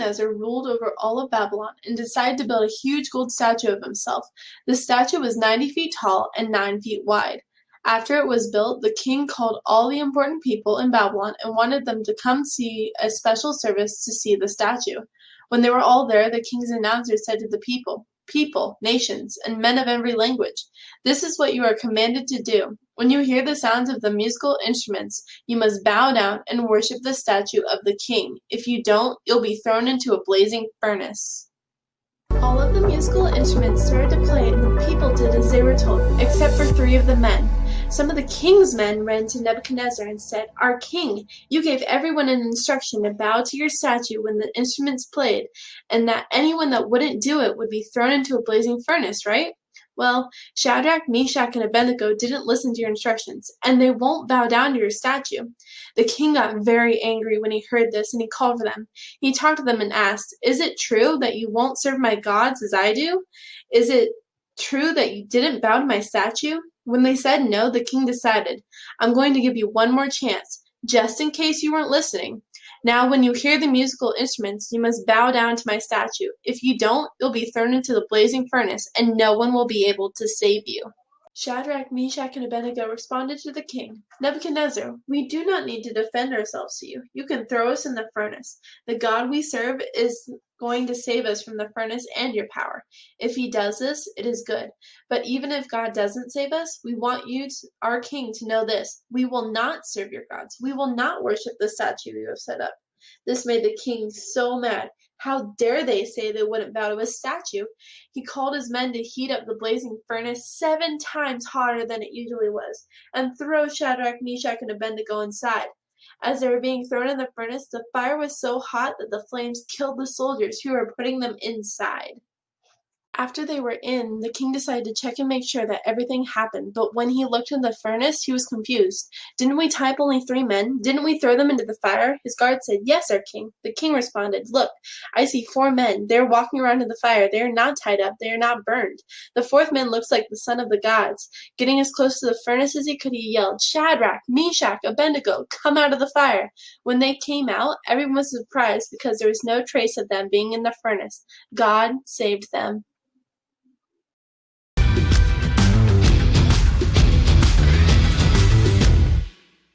Nebuchadnezzar ruled over all of Babylon and decided to build a huge gold statue of himself. The statue was 90 feet tall and 9 feet wide. After it was built, the king called all the important people in Babylon and wanted them to come see a special service to see the statue. When they were all there, the king's announcer said to the people, nations, and men of every language, "This is what you are commanded to do. When you hear the sounds of the musical instruments, you must bow down and worship the statue of the king. If you don't, you'll be thrown into a blazing furnace." All of the musical instruments started to play, and the people did as they were told, except for 3 of the men. Some of the king's men ran to Nebuchadnezzar and said, "Our king, you gave everyone an instruction to bow to your statue when the instruments played, and that anyone that wouldn't do it would be thrown into a blazing furnace, right? Well, Shadrach, Meshach, and Abednego didn't listen to your instructions, and they won't bow down to your statue." The king got very angry when he heard this, and he called for them. He talked to them and asked, "Is it true that you won't serve my gods as I do? Is it true that you didn't bow to my statue?" When they said no, the king decided, "I'm going to give you one more chance, just in case you weren't listening. Now, when you hear the musical instruments, you must bow down to my statue. If you don't, you'll be thrown into the blazing furnace, and no one will be able to save you." Shadrach, Meshach, and Abednego responded to the king, "Nebuchadnezzar, we do not need to defend ourselves to you. You can throw us in the furnace. The God we serve is going to save us from the furnace and your power. If he does this, it is good. But even if God doesn't save us, we want you, our king, to know this. We will not serve your gods. We will not worship the statue you have set up." This made the king so mad. How dare they say they wouldn't bow to his statue? He called his men to heat up the blazing furnace 7 times hotter than it usually was, and throw Shadrach, Meshach, and Abednego inside. As they were being thrown in the furnace, the fire was so hot that the flames killed the soldiers who were putting them inside. After they were in, the king decided to check and make sure that everything happened, but when he looked in the furnace, he was confused. "Didn't we tie up only 3 men? Didn't we throw them into the fire?" His guard said, "Yes, our king." The king responded, "Look, I see 4 men. They are walking around in the fire. They are not tied up. They are not burned. The 4th man looks like the son of the gods." Getting as close to the furnace as he could, he yelled, "Shadrach, Meshach, Abednego, come out of the fire." When they came out, everyone was surprised because there was no trace of them being in the furnace. God saved them.